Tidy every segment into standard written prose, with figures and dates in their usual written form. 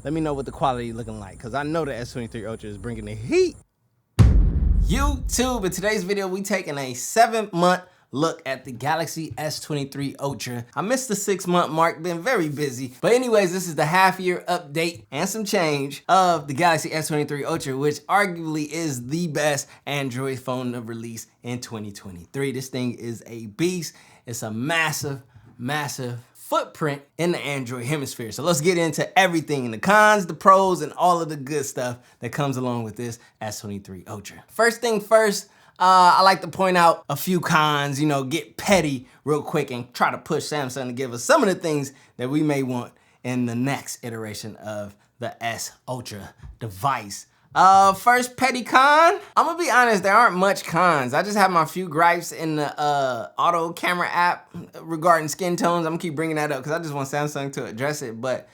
Let me know what the quality looking like, because I know the S23 Ultra is bringing the heat. YouTube, in today's video, we taking a 7-month look at the Galaxy S23 Ultra. I missed the 6-month mark, been very busy. But anyways, this is the half-year update and some change of the Galaxy S23 Ultra, which arguably is the best Android phone to release in 2023. This thing is a beast. It's a massive, massive footprint in the Android hemisphere. So let's get into everything, the cons, the pros, and all of the good stuff that comes along with this S23 Ultra. First thing first, I like to point out a few cons, get petty real quick and try to push Samsung to give us some of the things that we may want in the next iteration of the S Ultra device. First petty con, I'm gonna be honest, there aren't much cons. I just have my few gripes in the auto camera app regarding skin tones. I'm gonna keep bringing that up because I just want Samsung to address it, but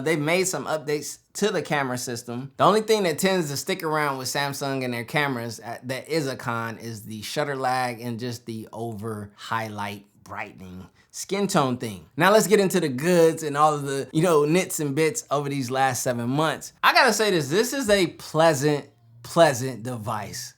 they've made some updates to the camera system. The only thing that tends to stick around with Samsung and their cameras that is a con is the shutter lag and just the over highlight brightening skin tone thing. Now let's get into the goods and all of the, nits and bits over these last 7 months. I gotta say this is a pleasant device.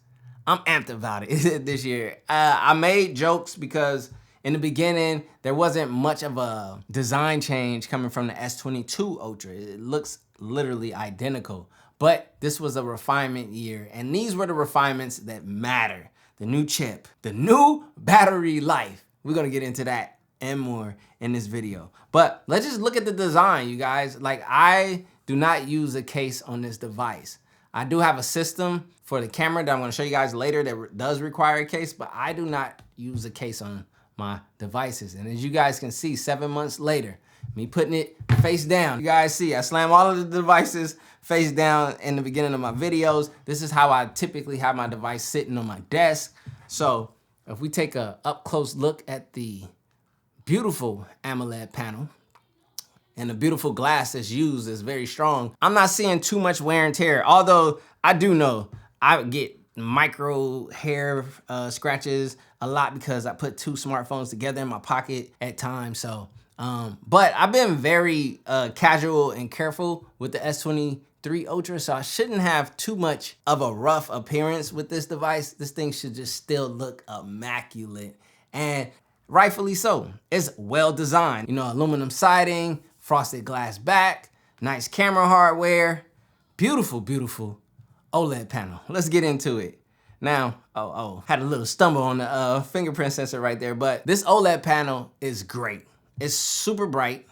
I'm amped about it this year. I made jokes because in the beginning, there wasn't much of a design change coming from the S22 Ultra. It looks literally identical, but this was a refinement year, and these were the refinements that matter. The new chip, the new battery life. We're gonna get into that and more in this video. But let's just look at the design, you guys. Like, I do not use a case on this device. I do have a system for the camera that I'm gonna show you guys later that does require a case, but I do not use a case on my devices. And as you guys can see, 7 months later, me putting it face down. You guys see, I slam all of the devices face down in the beginning of my videos. This is how I typically have my device sitting on my desk. So if we take a up close look at the beautiful AMOLED panel, and the beautiful glass that's used is very strong, I'm not seeing too much wear and tear, although I do know I get micro hair scratches a lot because I put 2 smartphones together in my pocket at times. So, but I've been very casual and careful with the S23 Ultra, so I shouldn't have too much of a rough appearance with this device. This thing should just still look immaculate, and rightfully so. It's well designed. Aluminum siding, frosted glass back, nice camera hardware, beautiful, beautiful OLED panel. Let's get into it. Now, had a little stumble on the fingerprint sensor right there, but this OLED panel is great. It's super bright.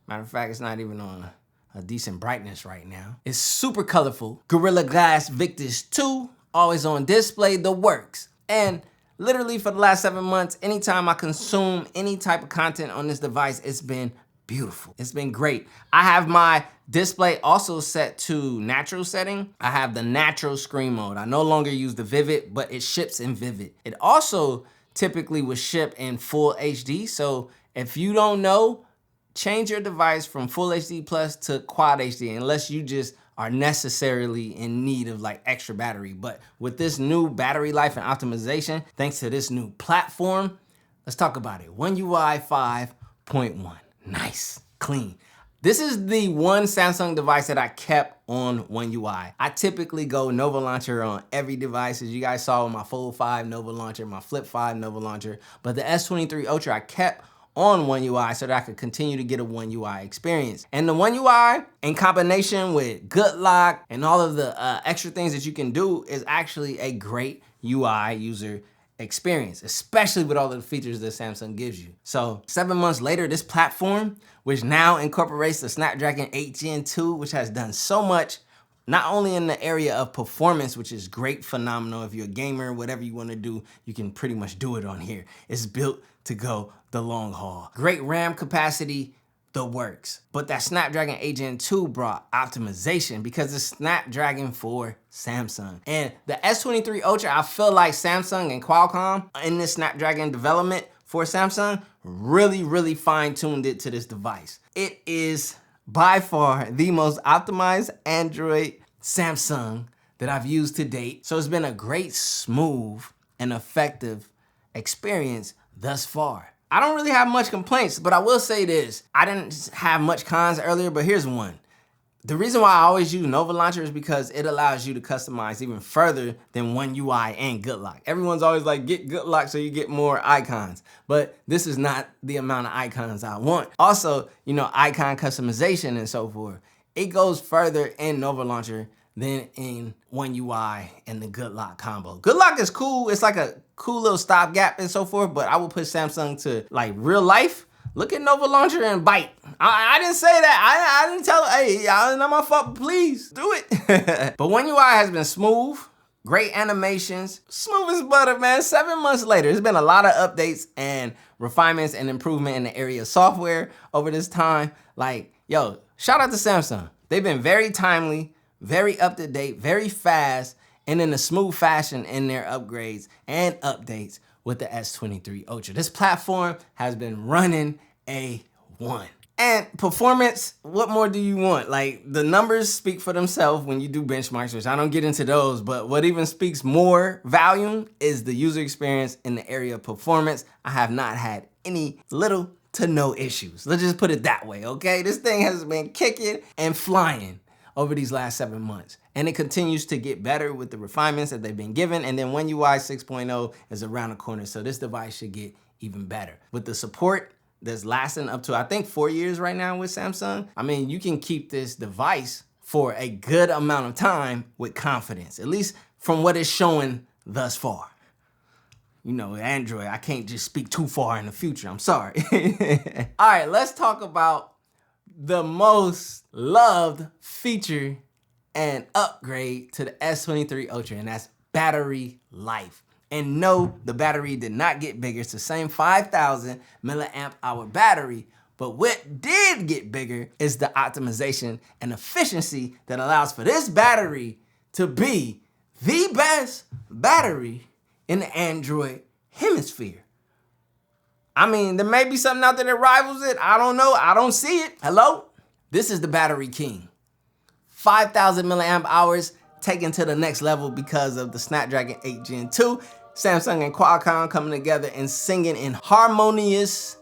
Matter of fact, it's not even on a decent brightness right now. It's super colorful. Gorilla Glass Victus 2, always on display, the works. And literally for the last 7 months, anytime I consume any type of content on this device, it's been beautiful. It's been great. I have my display also set to natural setting. I have the natural screen mode. I no longer use the Vivid, but it ships in Vivid. It also typically will ship in full HD. So if you don't know, change your device from full HD plus to quad HD, unless you just are necessarily in need of like extra battery. But with this new battery life and optimization, thanks to this new platform, let's talk about it. One UI 5.1, nice, clean. This is the one Samsung device that I kept on One UI. I typically go Nova Launcher on every device, as you guys saw with my Fold 5 Nova Launcher, my Flip 5 Nova Launcher, but the S23 Ultra I kept on One UI so that I could continue to get a One UI experience. And the One UI, in combination with Good Lock and all of the extra things that you can do, is actually a great UI user experience, especially with all of the features that Samsung gives you. So 7 months later, this platform, which now incorporates the Snapdragon 8 Gen 2, which has done so much, not only in the area of performance, which is great, phenomenal. If you're a gamer, whatever you want to do, you can pretty much do it on here. It's built to go the long haul. Great RAM capacity, the works. But that Snapdragon 8 Gen 2 brought optimization because it's Snapdragon for Samsung. And the S23 Ultra, I feel like Samsung and Qualcomm in this Snapdragon development for Samsung really fine-tuned it to this device. It is by far the most optimized Android Samsung that I've used to date. So it's been a great, smooth, and effective experience thus far. I don't really have much complaints, but I will say this. I didn't have much cons earlier, but here's one. The reason why I always use Nova Launcher is because it allows you to customize even further than One UI and Good Lock. Everyone's always like, get Good Lock so you get more icons, but this is not the amount of icons I want. Also, you know, icon customization and so forth. It goes further in Nova Launcher than in One UI and the Good Lock combo. Good Lock is cool. It's like a cool little stopgap and so forth, but I will put Samsung to like real life. Look at Nova Launcher and bite. I didn't say that. I didn't tell, hey, y'all, not my fault, please do it. But One UI has been smooth, great animations, smooth as butter, man. 7 months later, there's been a lot of updates and refinements and improvement in the area of software over this time. Like, yo, shout out to Samsung. They've been very timely, very up to date, very fast, and in a smooth fashion in their upgrades and updates with the S23 Ultra. This platform has been running A1. And performance, what more do you want? Like, the numbers speak for themselves when you do benchmarks, which I don't get into those, but what even speaks more volume is the user experience in the area of performance. I have not had any little to no issues. Let's just put it that way, okay? This thing has been kicking and flying over these last 7 months. And it continues to get better with the refinements that they've been given. And then One UI 6.0 is around the corner. So this device should get even better. With the support that's lasting up to, I think, 4 years right now with Samsung. I mean, you can keep this device for a good amount of time with confidence, at least from what it's showing thus far. You know, Android, I can't just speak too far in the future. I'm sorry. All right, let's talk about the most loved feature and upgrade to the S23 Ultra, and that's battery life. And no, the battery did not get bigger. It's the same 5,000 milliamp hour battery, but what did get bigger is the optimization and efficiency that allows for this battery to be the best battery in the Android hemisphere. I mean, there may be something out there that rivals it. I don't know. I don't see it. Hello? This is the battery king. 5,000 milliamp hours taken to the next level because of the Snapdragon 8 Gen 2. Samsung and Qualcomm coming together and singing in harmonious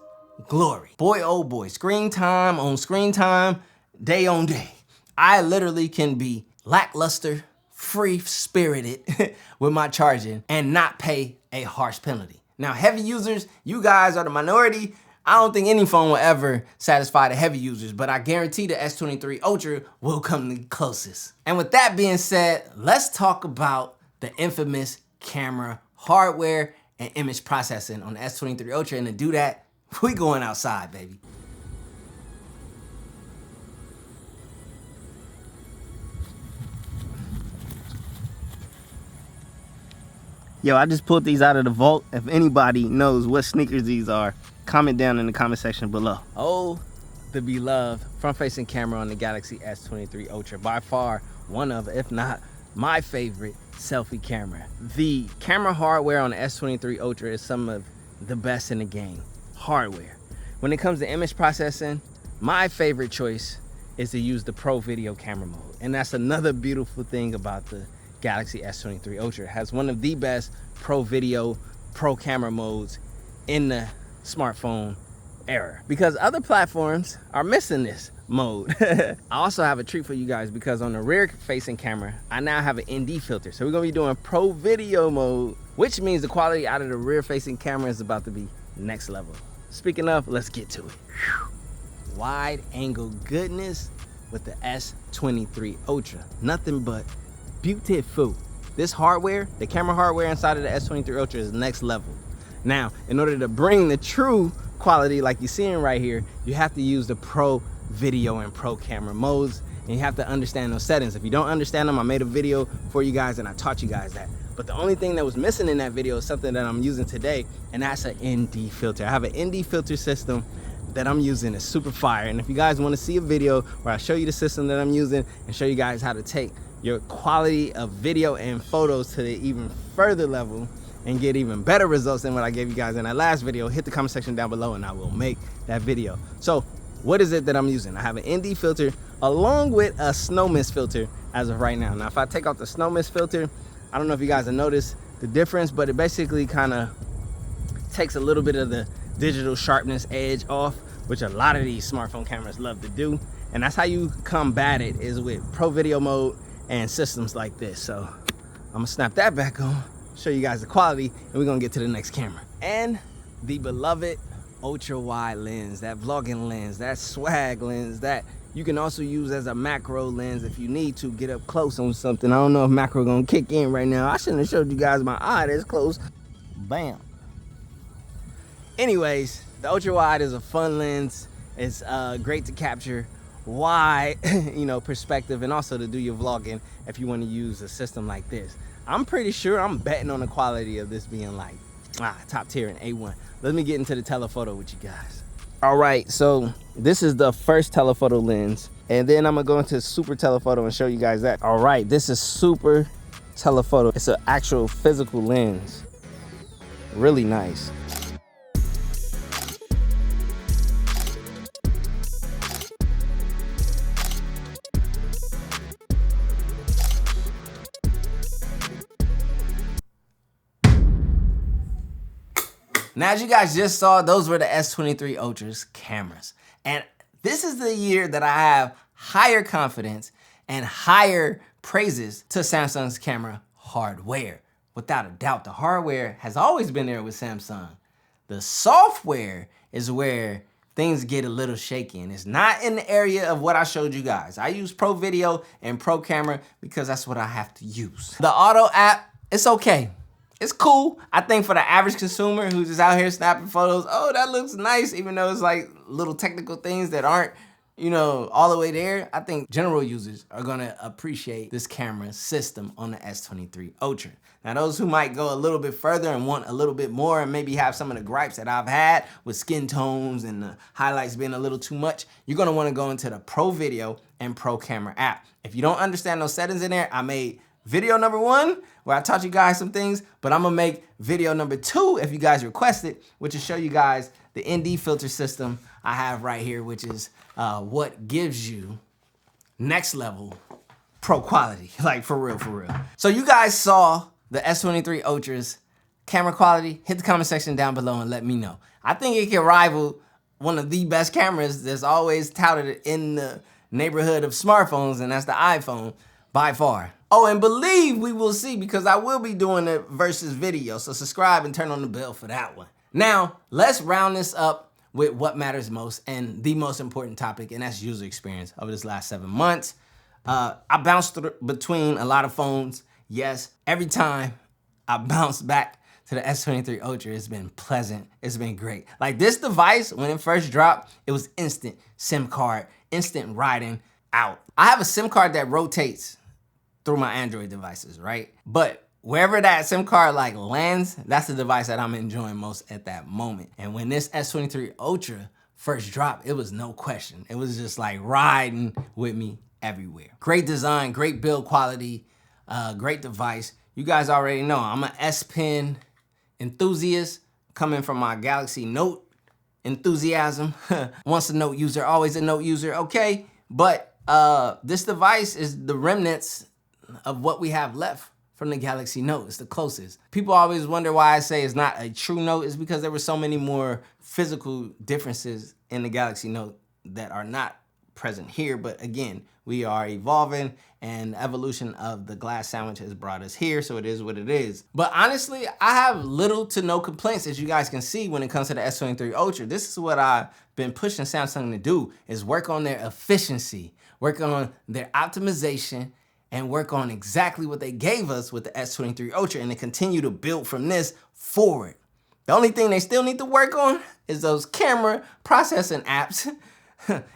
glory. Boy, oh boy, screen time on screen time, day on day. I literally can be lackluster, free-spirited with my charging and not pay a harsh penalty. Now, heavy users, you guys are the minority. I don't think any phone will ever satisfy the heavy users, but I guarantee the S23 Ultra will come the closest. And with that being said, let's talk about the infamous camera hardware and image processing on the S23 Ultra. And to do that, we going outside, baby. Yo, I just pulled these out of the vault. If anybody knows what sneakers these are, comment down in the comment section below. Oh, the beloved front-facing camera on the Galaxy S23 Ultra. By far, one of, if not my favorite selfie camera. The camera hardware on the S23 Ultra is some of the best in the game. Hardware. When it comes to image processing, my favorite choice is to use the Pro Video camera mode. And that's another beautiful thing about the Galaxy S23 Ultra. It has one of the best Pro Video, Pro camera modes in the smartphone era, because other platforms are missing this mode. I also have a treat for you guys, because on the rear facing camera, I now have an ND filter. So we're gonna be doing Pro Video mode, which means the quality out of the rear facing camera is about to be next level. Speaking of, let's get to it. Whew. Wide angle goodness with the S23 Ultra. Nothing but beautiful. This hardware, the camera hardware inside of the S23 Ultra is next level. Now, in order to bring the true quality like you're seeing right here, you have to use the Pro Video and Pro camera modes, and you have to understand those settings. If you don't understand them, I made a video for you guys and I taught you guys that. But the only thing that was missing in that video is something that I'm using today, and that's an ND filter. I have an ND filter system that I'm using. It's super fire. And if you guys want to see a video where I show you the system that I'm using and show you guys how to take your quality of video and photos to the even further level and get even better results than what I gave you guys in that last video, hit the comment section down below and I will make that video. So what is it that I'm using? I have an ND filter along with a snow mist filter as of right now. Now, if I take off the snow mist filter, I don't know if you guys have noticed the difference, but it basically kind of takes a little bit of the digital sharpness edge off, which a lot of these smartphone cameras love to do. And that's how you combat it, is with pro video mode and systems like this. So I'm gonna snap that back on, show you guys the quality, and we're gonna get to the next camera. And the beloved ultra wide lens, that vlogging lens, that swag lens, that you can also use as a macro lens if you need to get up close on something. I don't know if macro gonna kick in right now. I shouldn't have showed you guys my eye this close. Bam. Anyways, the ultra wide is a fun lens. It's great to capture wide, you know, perspective, and also to do your vlogging if you want to use a system like this. I'm pretty sure, I'm betting on the quality of this being like top tier in A1. Let me get into the telephoto with you guys. All right, so this is the first telephoto lens, and then I'm gonna go into super telephoto and show you guys that. All right, this is super telephoto. It's an actual physical lens. Really nice. Now, as you guys just saw, those were the S23 Ultra's cameras. And this is the year that I have higher confidence and higher praises to Samsung's camera hardware. Without a doubt, the hardware has always been there with Samsung. The software is where things get a little shaky, and it's not in the area of what I showed you guys. I use Pro Video and Pro Camera because that's what I have to use. The auto app, it's okay. It's cool. I think for the average consumer who's just out here snapping photos, oh, that looks nice, even though it's like little technical things that aren't, you know, all the way there. I think general users are gonna appreciate this camera system on the S23 Ultra. Now, those who might go a little bit further and want a little bit more and maybe have some of the gripes that I've had with skin tones and the highlights being a little too much, you're gonna wanna go into the Pro Video and Pro Camera app. If you don't understand those settings in there, I made video number 1, where I taught you guys some things, but I'm gonna make video number 2, if you guys request it, which is show you guys the ND filter system I have right here, which is what gives you next level pro quality, like for real, for real. So you guys saw the S23 Ultra's camera quality. Hit the comment section down below and let me know. I think it can rival one of the best cameras that's always touted in the neighborhood of smartphones, and that's the iPhone by far. Oh, and believe we will see, because I will be doing a versus video, so subscribe and turn on the bell for that one. Now, let's round this up with what matters most and the most important topic, and that's user experience over this last 7 months. I bounced between a lot of phones. Yes, every time I bounce back to the S23 Ultra, it's been pleasant, it's been great. Like this device, when it first dropped, it was instant SIM card, instant writing out. I have a SIM card that rotates through my Android devices, right? But wherever that SIM card like lands, that's the device that I'm enjoying most at that moment. And when this S23 Ultra first dropped, it was no question. It was just like riding with me everywhere. Great design, great build quality, great device. You guys already know I'm an S Pen enthusiast coming from my Galaxy Note enthusiasm. Once a Note user, always a Note user, okay? But this device is the remnants of what we have left from the Galaxy Note. It's the closest. People always wonder why I say it's not a true Note. It's because there were so many more physical differences in the Galaxy Note that are not present here. But again, we are evolving, and the evolution of the glass sandwich has brought us here, so it is what it is. But honestly, I have little to no complaints, as you guys can see, when it comes to the S23 Ultra. This is what I've been pushing Samsung to do, is work on their efficiency, work on their optimization, and work on exactly what they gave us with the S23 Ultra, and to continue to build from this forward. The only thing they still need to work on is those camera processing apps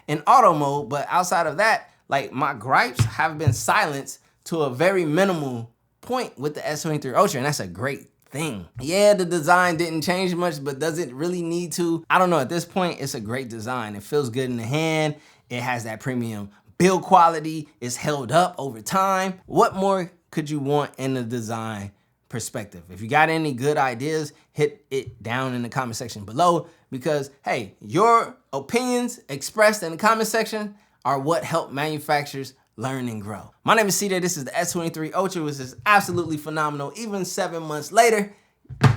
in auto mode, but outside of that, like, my gripes have been silenced to a very minimal point with the S23 Ultra, and that's a great thing. Yeah, the design didn't change much, but does it really need to? I don't know. At this point, it's a great design. It feels good in the hand. It has that premium build quality. It's held up over time. What more could you want in the design perspective? If you got any good ideas, hit it down in the comment section below, because hey, your opinions expressed in the comment section are what help manufacturers learn and grow. My name is CJ. This is the S23 Ultra, which is absolutely phenomenal. Even 7 months later,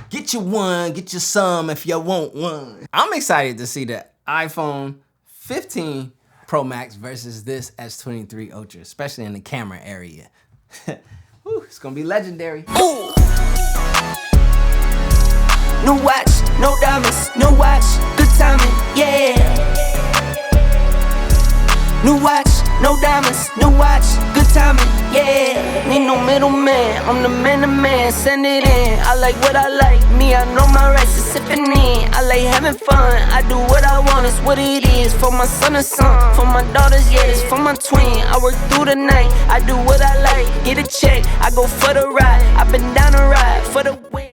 get you one, get you some if you want one. I'm excited to see the iPhone 15 Pro Max versus this S23 Ultra, especially in the camera area. Whew, it's gonna be legendary. Ooh. New watch, no diamonds, no watch, good timing, yeah. New watch, no diamonds, no watch, good timing, yeah. Need no middleman, I'm the man to man, send it in. I like what I like, me, I know my rights, is sipping in. I like having fun, I do what I want, it's what it is. For my son and son, for my daughters, yeah, it's for my twin. I work through the night, I do what I like, get a check, I go for the ride. I've been down the ride for the win.